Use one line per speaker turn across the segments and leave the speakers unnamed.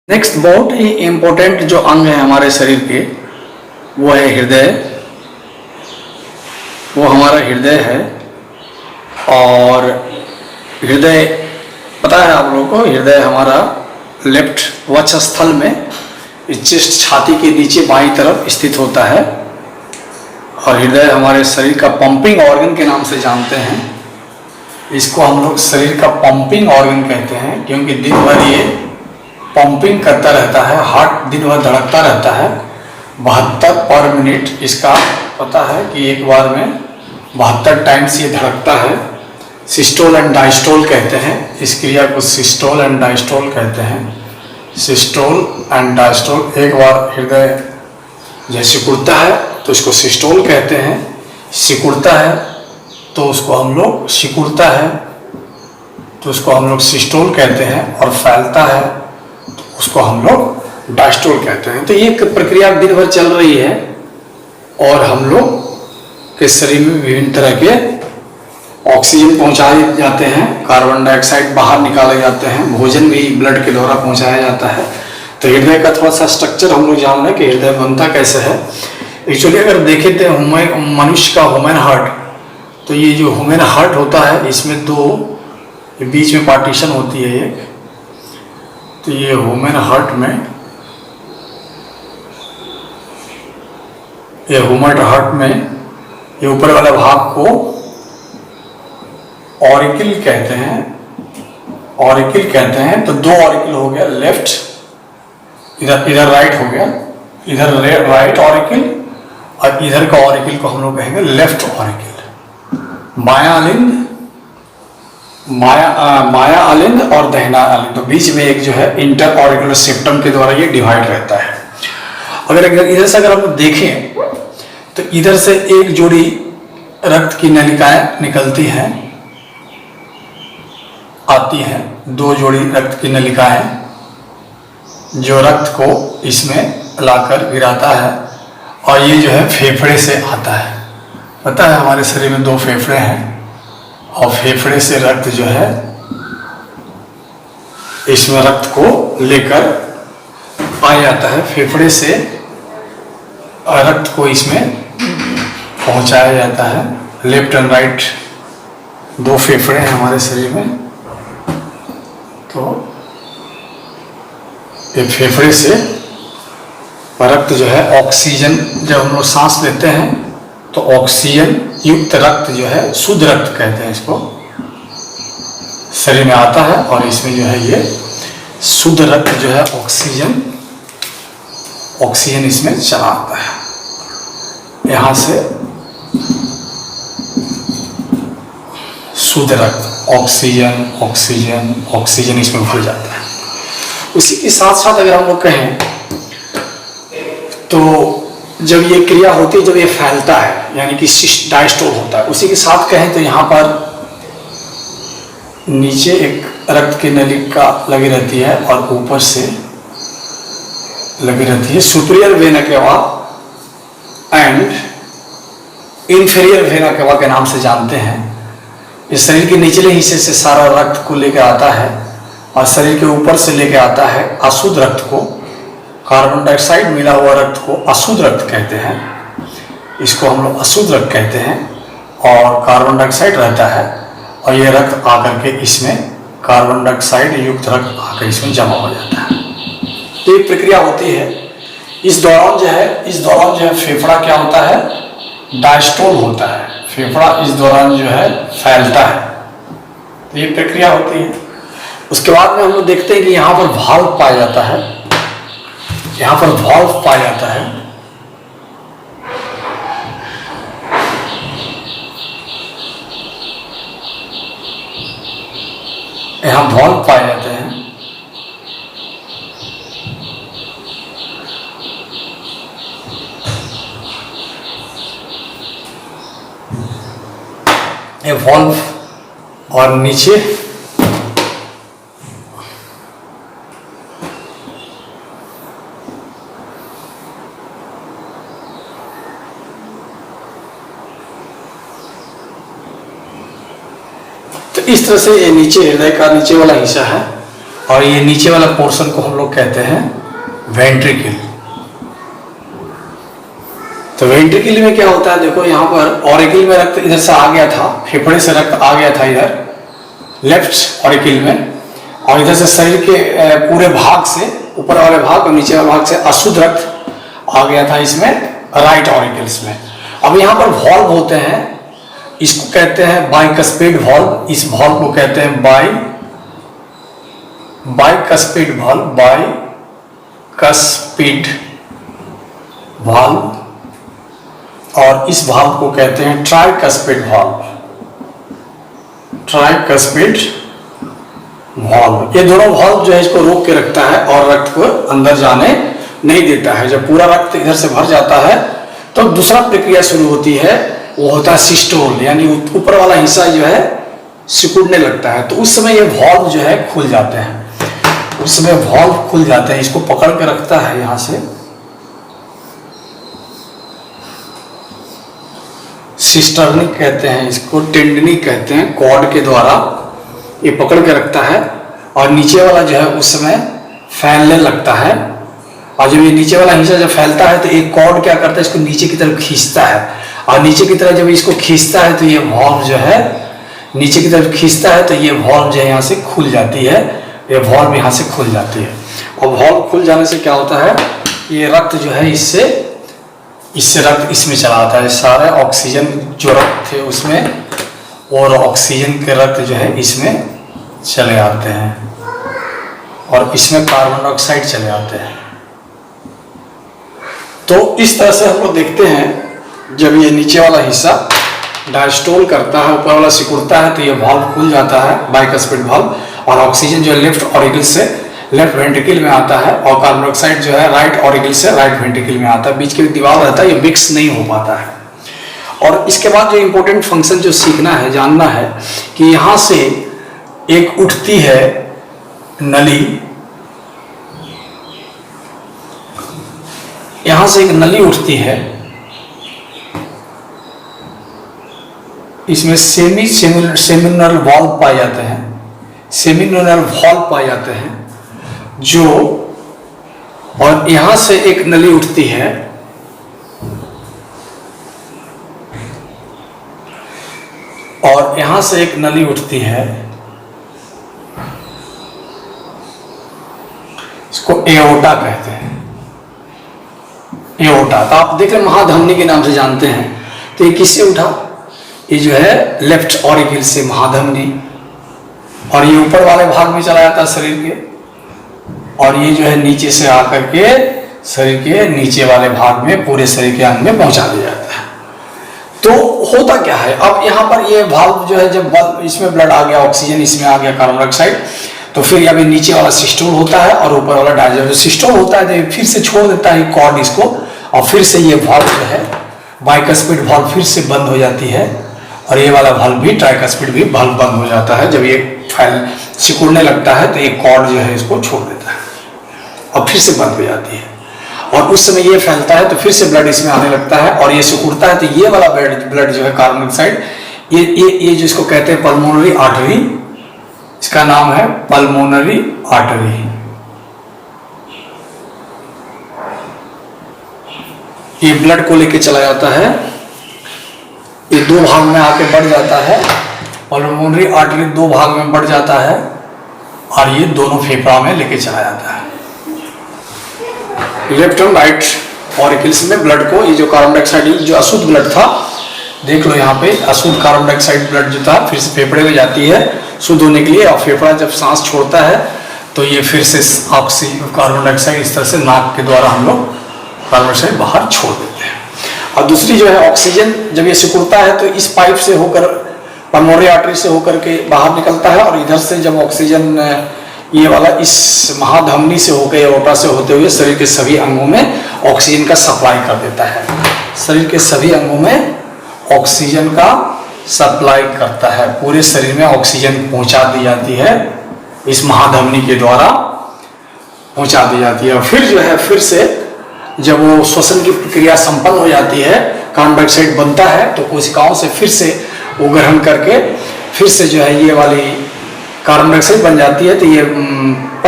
Next बहुत ही important जो अंग है हमारे शरीर के वो है हृदय। वो हमारा हृदय है। और हृदय पता है आप लोगों को, हृदय हमारा लेफ्ट वक्षस्थल में चेस्ट छाती के नीचे बाईं तरफ स्थित होता है। और हृदय हमारे शरीर का पंपिंग ऑर्गन के नाम से जानते हैं। इसको हम लोग शरीर का पंपिंग ऑर्गन कहते हैं क्योंकि दिन भर ये पंपिंग करता रहता है। हार्ट दिन भर धड़कता रहता है 72 पर मिनट। इसका पता है कि एक बार में 72 टाइम्स ये धड़कता है। सिस्टोल एंड डायस्टोल कहते हैं इस क्रिया को, सिस्टोल एंड डायस्टोल कहते हैं। सिस्टोल एंड डायस्टोल, एक बार हृदय जैसे सिकुड़ता है तो इसको सिस्टोल कहते हैं, सिकुड़ता है तो उसको हम लोग सिकुड़ता है तो उसको हम लोग सिस्टोल कहते हैं, और फैलता है तो उसको हम लोग डायस्टोल कहते हैं। तो ये प्रक्रिया दिन भर चल रही है और हम लोग के शरीर में विभिन्न तरह के ऑक्सीजन पहुंचाए जाते हैं, कार्बन डाइऑक्साइड बाहर निकाले जाते हैं, भोजन भी ब्लड के द्वारा पहुंचाया जाता है। तो हृदय का थोड़ा सा स्ट्रक्चर हम लोग जान रहे हैं कि हृदय बनता कैसे है। एक्चुअली अगर देखें तो मनुष्य का ह्यूमन हार्ट, तो ये जो ह्यूमन हार्ट होता है इसमें दो बीच में पार्टीशन होती है एक। तो ये ह्यूमन हार्ट में, ये ह्यूमन हार्ट में ये ऊपर वाला भाग को ऑरिकल कहते हैं, ऑरिकल कहते हैं। तो दो ऑरिकल हो गया, लेफ्ट इधर राइट हो गया, इधर राइट ऑरिकल और इधर का ऑरिकल को हम लोग कहेंगे लेफ्ट ऑरिकल। माया अलिंद और दहना अलिंद, तो बीच में एक जो है इंटर ऑरिकुलर सेप्टम के द्वारा ये डिवाइड रहता है। अगर इधर से अगर हम देखें तो इधर से एक जोड़ी रक्त की नलिकाएं निकलती हैं, आती हैं, दो जोड़ी रक्त की नलिकाएं जो रक्त को इसमें लाकर गिराता है। और ये जो है फेफड़े से आता है। पता है हमारे शरीर में दो फेफड़े हैं और फेफड़े से रक्त जो है इसमें रक्त को लेकर आ जाता है। फेफड़े से रक्त को इसमें पहुंचाया जाता है। लेफ्ट एंड राइट दो फेफड़े हैं हमारे शरीर में। तो ये फेफड़े से रक्त जो है ऑक्सीजन, जब हम लोग सांस लेते हैं तो ऑक्सीजन युक्त रक्त जो है, शुद्ध रक्त कहते हैं इसको, शरीर में आता है और इसमें जो है ये शुद्ध रक्त जो है ऑक्सीजन इसमें चला आता है। यहाँ से शुद्ध रक्त ऑक्सीजन इसमें भर जाता है। उसी के साथ साथ अगर हम लोग कहें तो जब ये क्रिया होती है, जब ये फैलता है यानी कि डायस्टोल होता है, उसी के साथ कहें तो यहाँ पर नीचे एक रक्त की नलिका लगी रहती है और ऊपर से लगी रहती है superior vena cava and inferior vena cava के नाम से जानते हैं। इस शरीर के निचले हिस्से से सारा रक्त को लेकर आता है और शरीर के ऊपर से लेकर आता है अशुद्ध रक्त को, कार्बन डाइऑक्साइड मिला हुआ रक्त को अशुद्ध रक्त कहते हैं। इसको हम लोग अशुद्ध रक्त कहते हैं और कार्बन डाइऑक्साइड रहता है और ये रक्त आकर के इसमें कार्बन डाइऑक्साइड युक्त रक्त आकर इसमें जमा हो जाता है। तो ये प्रक्रिया होती है। इस दौरान जो है फेफड़ा क्या होता है, डायस्टोल होता है। फेफड़ा इस दौरान जो है फैलता है। तो ये प्रक्रिया होती है। उसके बाद में हम लोग देखते हैं कि यहाँ पर वाल्व पाया जाता है, यहाँ पर वाल्व पाया जाता है। यहाँ वाल्व पाए जाते हैं। ये वाल्व और नीचे तो इस तरह से ये नीचे हृदय का नीचे वाला हिस्सा है और ये नीचे वाला पोर्शन को हम लोग कहते हैं वेंट्रिकल। तो वेंट्रिकल में क्या होता है, देखो यहाँ पर ऑरिकल में रक्त इधर से आ गया था, फेफड़े से रक्त आ गया था इधर लेफ्ट ऑरिकल में, और इधर से शरीर के पूरे भाग से, ऊपर वाले भाग और नीचे वाले भाग से अशुद्ध रक्त आ गया था इसमें राइट ऑरिकल्स में। अब यहाँ पर वॉल्व होते हैं, इसको कहते हैं बाइकस्पेड वॉल्व। इस वॉल्व को कहते हैं बाइकस्पेड वॉल्व, बाइकस्पेड वॉल्व। और इस वाल्व को कहते हैं ट्राइकस्पेड वाल्व, ट्राइकस्पेड वाल्व। ये दोनों वाल्व जो है इसको रोक के रखता है और रक्त को अंदर जाने नहीं देता है। जब पूरा रक्त इधर से भर जाता है तो दूसरा प्रक्रिया शुरू होती है, वो होता है सिस्टोल, यानी ऊपर वाला हिस्सा जो है सिकुड़ने लगता है। तो उस समय ये वाल्व जो है खुल जाते हैं, उस समय वाल्व खुल जाते हैं। इसको पकड़ के रखता है यहां से, सिस्टर्निक कहते हैं इसको, टेंडनिक कहते हैं, कॉर्ड के द्वारा ये पकड़ के रखता है। और नीचे वाला जो है उस समय फैलने लगता है, और जब ये नीचे वाला हिस्सा जब फैलता है तो एक कॉर्ड क्या करता है, इसको नीचे की तरफ खींचता है, और नीचे की तरफ जब इसको खींचता है तो ये वॉल्व जो है नीचे की तरफ खींचता है तो ये वॉल्व जो है यहाँ से खुल जाती है, ये वॉल्व यहाँ से खुल जाती है। और वॉल्व खुल जाने से क्या होता है, ये रक्त जो है इससे रक्त इसमें चला आता है। सारे ऑक्सीजन जो रक्त थे उसमें, और ऑक्सीजन के रक्त जो है इसमें चले आते हैं, और इसमें कार्बन डाइऑक्साइड चले आते हैं। तो इस तरह से हम लोग देखते हैं, जब ये नीचे वाला हिस्सा डायस्टोल करता है, ऊपर वाला सिकुड़ता है, तो ये वाल्व खुल जाता है, बाइकस्पेड वाल्व, और ऑक्सीजन जो है लेफ्ट ऑरिकल से लेफ्ट वेंट्रिकल में आता है, और कार्बन डाइऑक्साइड जो है राइट ऑरिकल से राइट वेंट्रिकल में आता है। बीच के दीवार रहता है, ये मिक्स नहीं हो पाता है। और इसके बाद जो इंपॉर्टेंट फंक्शन जो सीखना है, जानना है कि यहाँ से एक उठती है नली, यहाँ से एक नली उठती है, इसमें सेमिनल वॉल्व पाए जाते हैं, सेमिनल वॉल्व पाए जाते हैं जो, और यहां से एक नली उठती है, और यहां से एक नली उठती है, इसको एओर्टा कहते हैं, एओर्टा। तो आप देख रहे महाधमनी के नाम से जानते हैं। तो ये किससे उठा, ये जो है लेफ्ट ऑरिकल से महाधमनी, और ये ऊपर वाले भाग में चला जाता है शरीर के, और ये जो है नीचे से आकर के शरीर के नीचे वाले भाग में पूरे शरीर के अंग में पहुंचा दिया जाता है। तो होता क्या है, अब यहाँ पर ये वाल्व जो है, जब इसमें ब्लड आ गया, ऑक्सीजन इसमें आ गया, कार्बन डाइऑक्साइड, तो फिर अभी नीचे वाला सिस्टोल होता है और ऊपर वाला डायस्टोल। सिस्टोल होता है तो फिर से छोड़ देता है कॉर्ड इसको, और फिर से ये वाल्व जो है बाइकस्पेड वाल्व फिर से बंद हो जाती है, और ये वाला वाल्व भी ट्राइकस्पेड भी वाल्व बंद हो जाता है। जब ये फैल सिकुड़ने लगता है तो एक कॉर्ड जो है इसको छोड़ देता है और फिर से बंद हो जाती है, और उस समय ये फैलता है तो फिर से ब्लड इसमें आने लगता है, और ये सिकुड़ता है तो ये वाला ब्लड जो है कार्बन डाइऑक्साइड, ये जिसको कहते हैं पल्मोनरी आर्टरी, इसका नाम है पल्मोनरी आर्टरी। ये ब्लड को लेके चला जाता है, ये दो भाग में आके बढ़ जाता है, पल्मोनरी आर्टरी दो भाग में बढ़ जाता है, और ये दोनों फेफड़ा में लेके चला जाता है। लेफ्ट और राइट ऑरिकल्स में ब्लड को, ये जो कार्बन डाइऑक्साइड जो अशुद्ध ब्लड था, देख लो यहाँ पे अशुद्ध कार्बन डाइऑक्साइड ब्लड जो था फिर से फेफड़े में जाती है शुद्ध होने के लिए, और फेफड़ा जब सांस छोड़ता है तो ये फिर से कार्बन डाइऑक्साइड इस तरह से नाक के द्वारा हम लोग कार्बन डाइऑक्साइड बाहर छोड़ देते हैं। और दूसरी जो है ऑक्सीजन, जब ये सिकुड़ता है तो इस पाइप से होकर पल्मोनरी आर्टरी से होकर के बाहर निकलता है, और इधर से जब ऑक्सीजन ये वाला इस महाधमनी से होकर एओर्टा से होते हुए शरीर के सभी अंगों में ऑक्सीजन का सप्लाई कर देता है। शरीर के सभी अंगों में ऑक्सीजन का सप्लाई करता है, पूरे शरीर में ऑक्सीजन पहुंचा दी जाती है, इस महाधमनी के द्वारा पहुंचा दी जाती है। और फिर जो है फिर से जब वो श्वसन की प्रक्रिया संपन्न हो जाती है, कार्बन डाइऑक्साइड बनता है, तो कोशिकाओं से फिर से वो ग्रहण करके फिर से जो है ये वाली कार्बन डाइऑक्साइड बन जाती है, तो ये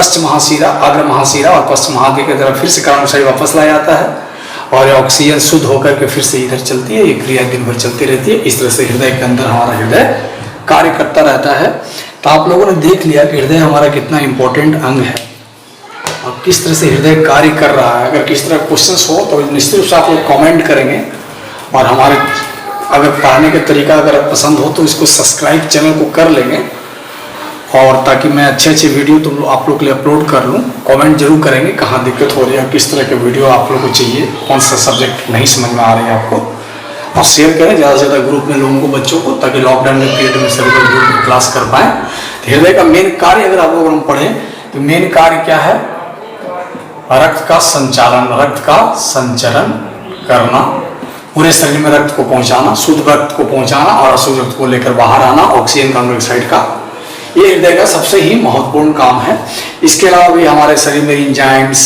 पश्च महाशिरा, अग्र महाशिरा और पश्च महाद्य की तरफ फिर से कार्बन डाइऑक्साइड वापस लाया जाता है और ये ऑक्सीजन शुद्ध होकर के फिर से इधर चलती है। ये क्रिया दिन भर चलती रहती है। इस तरह से हृदय के अंदर हमारा हृदय कार्य करता रहता है। तो आप लोगों ने देख लिया कि हृदय हमारा कितना इंपॉर्टेंट अंग है और किस तरह से हृदय कार्य कर रहा है। अगर किस तरह क्वेश्चंस हो तो निश्चित रूप से आप लोग कमेंट करेंगे और हमारे अगर पढ़ाने का तरीका अगर पसंद हो तो इसको सब्सक्राइब चैनल को कर लेंगे और ताकि मैं अच्छे अच्छे वीडियो आप लोग के लिए अपलोड कर लूँ। कमेंट जरूर करेंगे कहाँ दिक्कत हो रही है, किस तरह के वीडियो आप लोग को चाहिए, कौन सा सब्जेक्ट नहीं समझ में आ रही है आपको, और शेयर करें ज़्यादा से ज़्यादा ग्रुप में लोगों को, बच्चों को, ताकि लॉकडाउन के पीरियड में सभी लोग ग्रुप में क्लास कर पाएँ। तो हृदय का मेन कार्य अगर आप लोग पढ़ें तो मेन कार्य क्या है? रक्त का संचालन, रक्त का संचरण करना, पूरे शरीर में रक्त को पहुंचाना, शुद्ध रक्त को पहुंचाना और अशुद्ध रक्त को लेकर बाहर आना, ऑक्सीजन कार्बन डाइऑक्साइड का, ये हृदय का सबसे ही महत्वपूर्ण काम है। इसके अलावा भी हमारे शरीर में एंजाइम्स,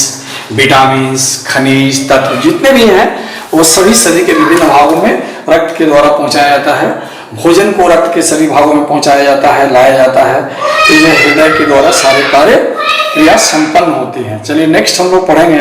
विटामिन, खनिज तत्व जितने भी हैं वो सभी शरीर के विभिन्न भागों में रक्त के द्वारा पहुंचाया जाता है। भोजन को रक्त के सभी भागों में पहुंचाया जाता है, लाया जाता है। तो ये हृदय के द्वारा सारे कार्य क्रिया संपन्न होती है। चलिए नेक्स्ट हम लोग पढ़ेंगे।